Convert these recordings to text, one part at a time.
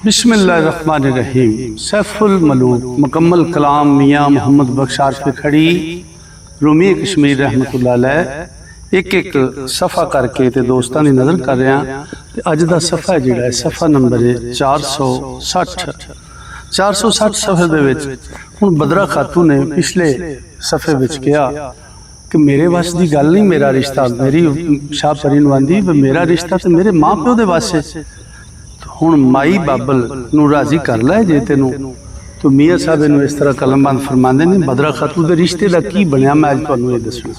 बिस्मिल्लाहिर्रहमानिर्रहीम। सैफुल मलूक मुकम्मल कलाम मियाँ मोहम्मद बख्श आरिफ खड़ी रूमी कश्मीर रहमतुल्लाह अलैह एक एक सफ़ा करके ते दोस्तां दी नज़र कर रहा ते अज दा सफ़ा जिहड़ा है सफ़ा नंबर है 460 सफ़े दे विच हुण बदरा खातू ने पिछले सफ़े विच कहा कि मेरे वस की गल नहीं, मेरा रिश्ता मेरी शाह परी नूं आंदी मेरा रिश्ता तो मेरे माँ प्यो दे वस है। हुण माई बाबल नूं राजी कर लै जे तेनू तो मियाँ साहब इनू इस तरह कलमबंद फरमाते ने बदरा खातू के रिश्ते का की बनया मैं अज तुहानूं ये दसना।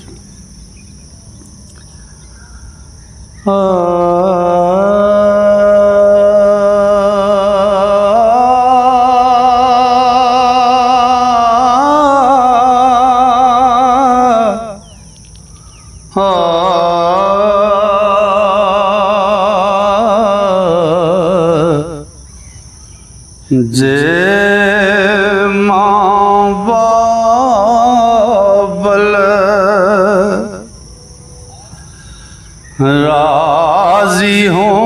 जे माँ बाबल राजी हों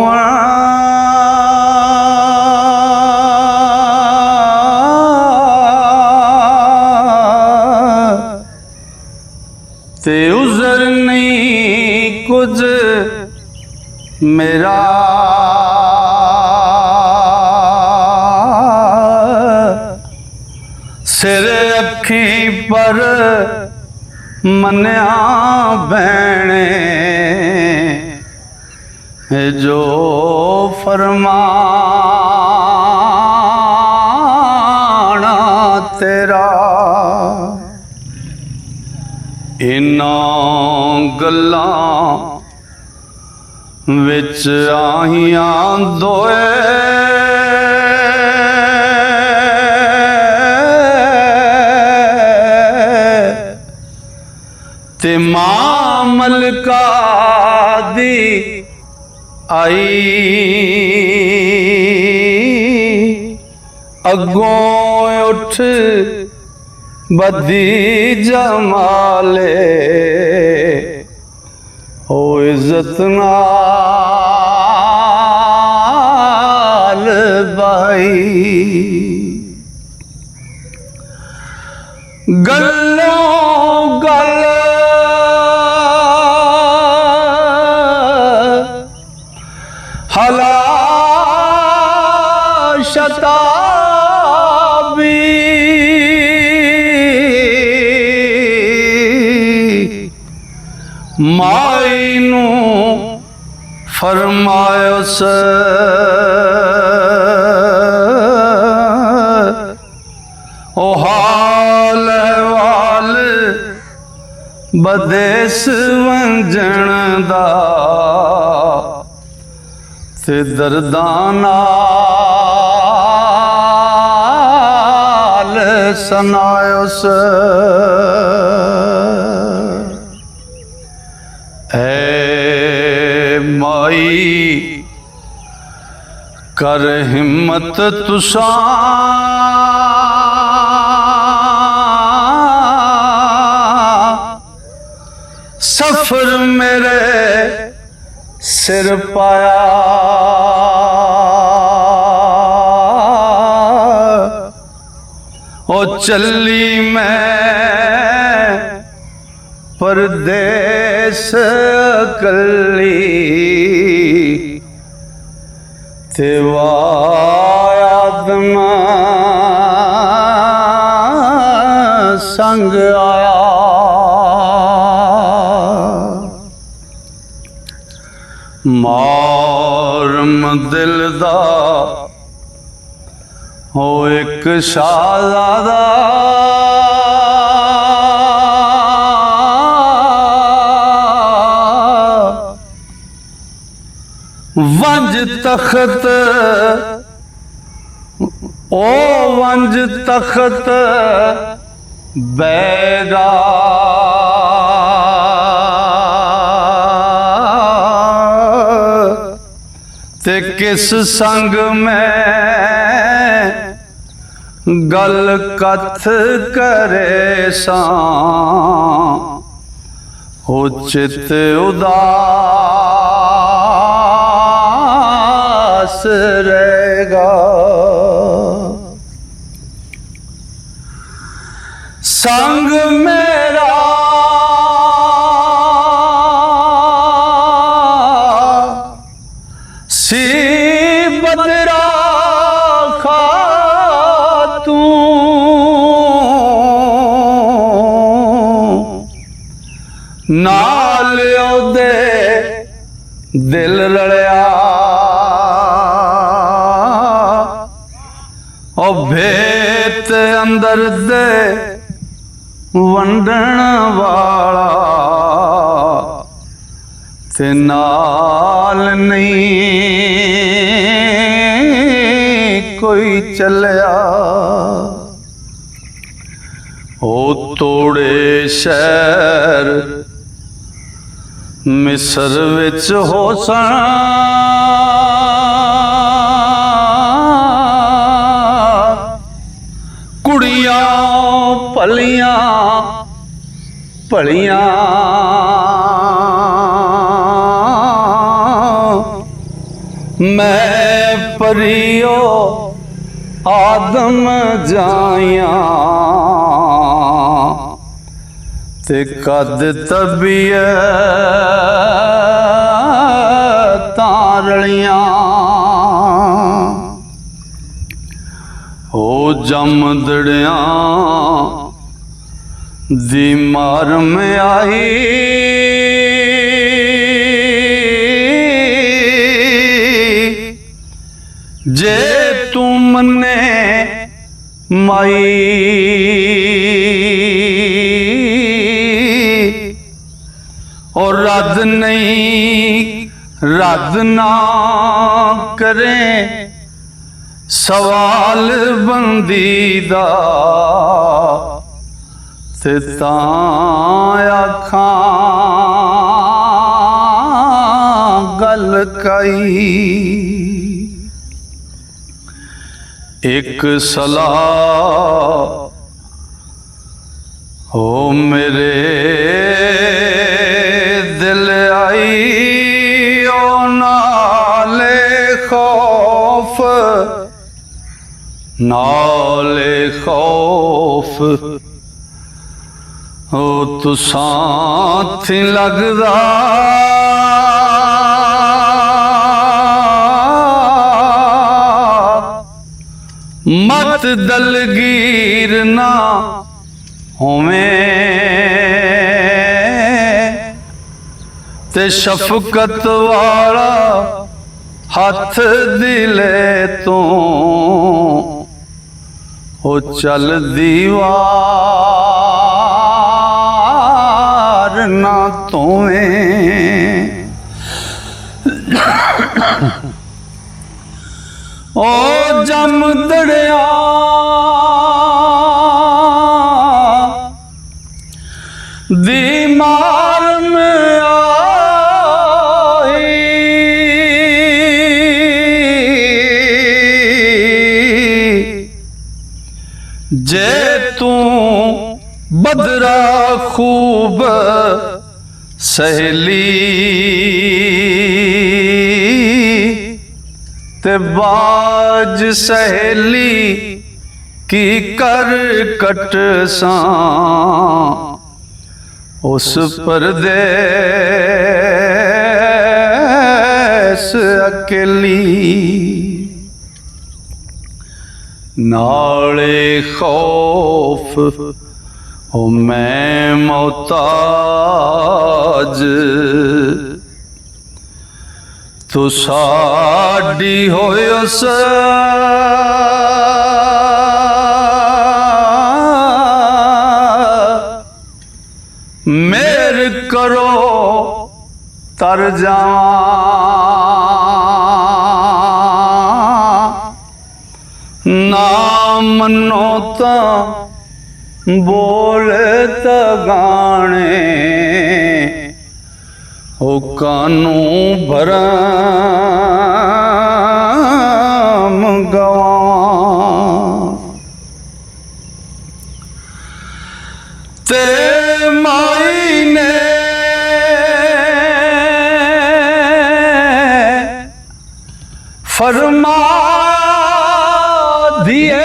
ते उज़र नहीं कुछ मेरा सिर अखी पर मन्या भैने जो फरमाना तेरा इन्हां गल्लां विच आहियां दोए ते मां मलका दी आई अगों उठ बदी जमाले ओ इज्जत नाल भाई गल्लों गल हला शताबी माई नू फरमायो से ओ हाल वाल बदेस वंजन दा ते दर्दां नाल सुनायो से ऐ माई कर हिम्मत तुसां सफर मेरे सिर पाया ओ चली मैं परदेस कली ते वादमा संग आया मारम दिल दा हो एक शाहज़ादा वंज तख्त ओ वंज तख्त बैरा ते किस संग में गल कथ करे सां हो चित उदास पास रहेगा। संग मेरा सी बदरा खातूं नाल ओदे दिल रलिया ओ भेत अंदर दे वंडण वाला ते नाल नहीं कोई चलिया। ओ तोड़े शहर मिस्र विच होसन कुड़ियां भलियां भलियां मैं परियो आदम जाया ते कद तबीयतां रलियां। ओ जमदड़िया दी मार में आई जे तू मने माई और रद नहीं रद ना करें सवाल बंदी दा ते तां आखां गल कई। एक सलाह हो मेरे दिल आई ओ नाले खौफ नाले खौफ ओ तुसां थी लगदा मत दलगीर ना होवें ते शफकत वाला हथ दिले तो ओ चल दीवार ना तोवें। ओ जमदड़िया दी मार में आई जे तू बदरा खूब सहेली ते बाज सहेली की कर कट सां उस परदेस अकेली। नाले खौफ ओ मैं मोहताज तू साडी होयस मेर करो तर जावां ना मनो ता बोल त गाने ओ कानू भरम गवां ते माई ने फरमाया ਧੀਏ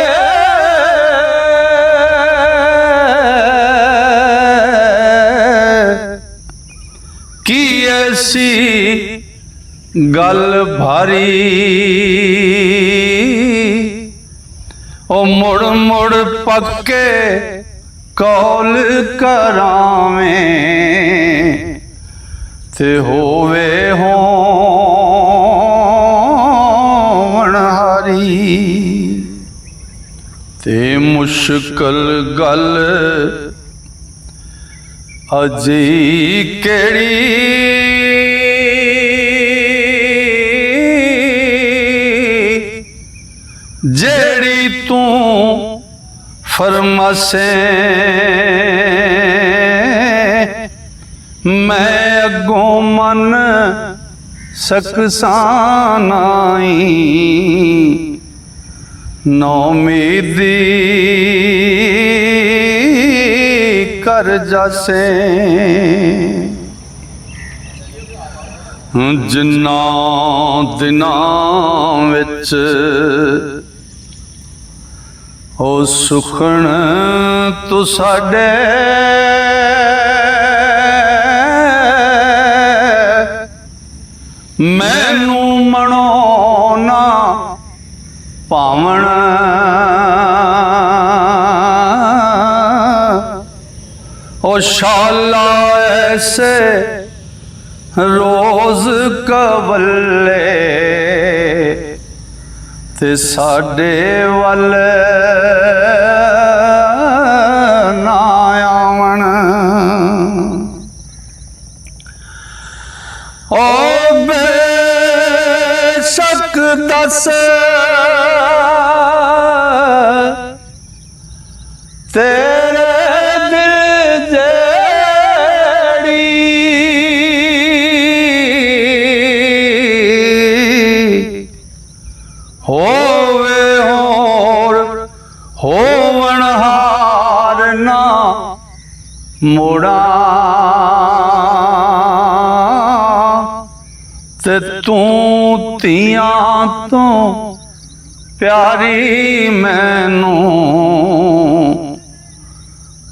ਕੀ ਐਸੀ ਗੱਲ ਭਾਰੀ ਉਹ ਮੁੜ ਮੁੜ ਪੱਕੇ ਕੌਲ ਕਰਾਵੇਂ ਤੇ ਹੋਵੇ ਹੋਣ ਹਾਰੀ ਤੇ ਮੁਸ਼ਕਲ ਗੱਲ ਅਜੀ ਕਿਹੜੀ ਜਿਹੜੀ ਤੂੰ ਫਰਮਾਸੇ मैं अगों मन सकसा नाई नौमीदी कर जासे जिन्ना दिनां विच ओ सुखण तू साडे मैनू मनाना पावण ओ शाला ऐसे रोज कवले ते साडे वल ना आवन ओ बेशक दस तेरे दिल जेड़ी होवे होर होवन हार ना मुड़ा ते तू तियां तो प्यारी मैनू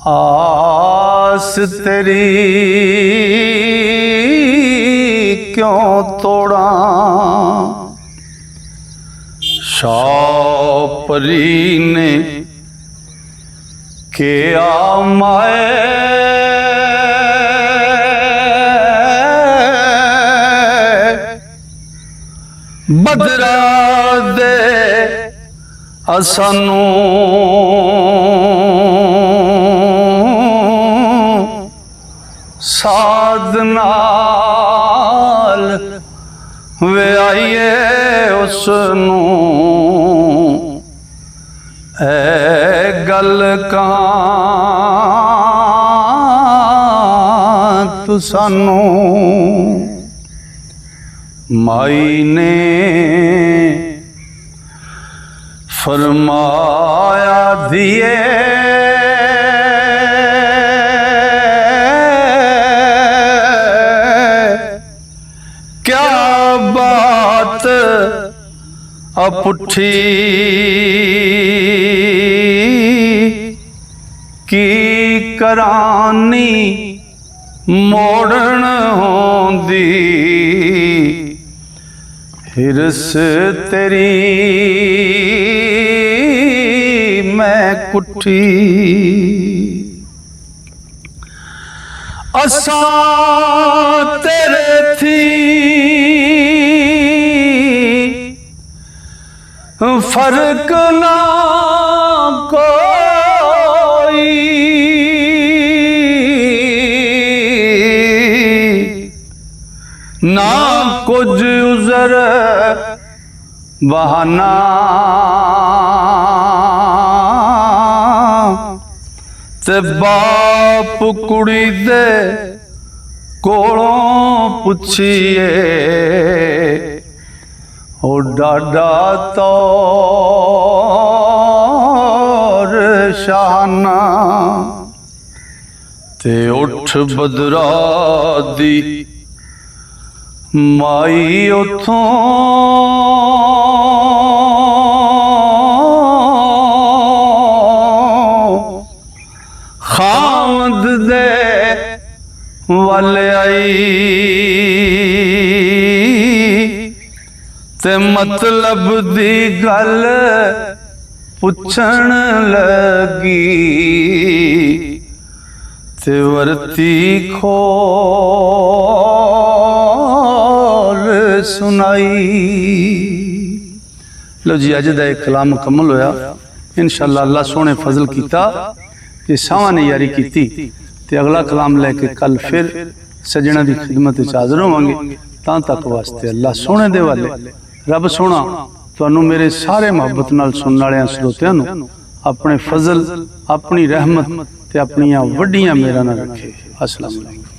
आस तेरी क्यों तोड़ा शापरी ने क्या माए बदरा दे असानू साध नाल वे आइए उसनू ए गल कां तू सानू माई ने फरमाया दिए क्या बात अपुठी की करानी मोड़न होंदी हिरस तेरी मैं कुठी असा तेरे थी फर्क ना कोई ना कुछ उज़र बहाना ते बाप कुड़ी दे कोलों पुछिए ओ डाडा तौर शाना ते उठ बदरा दी माई उथों खावंद दे वल आई ते मतलब दी गल पुछण लगी ते वरती खोल सुनाई। लो जी अज दा कलाम मुकम्मल होया। इंशाअल्लाह अल्लाह सोने फजल किया कि सावां ने यारी की ते अगला कलाम लैके कल फिर सजना की खिदमत हाजिर होवांगे। तां तक वास्ते अल्लाह सोने दे वाले रब सोना तुहानू मेरे सारे मुहब्बत नाल सुनने वाले श्रोतियां नू अपने फजल अपनी रहमत ते अपनियां वड्डियां मेहरां नाल रखे। अस्सलाम वालेकुम।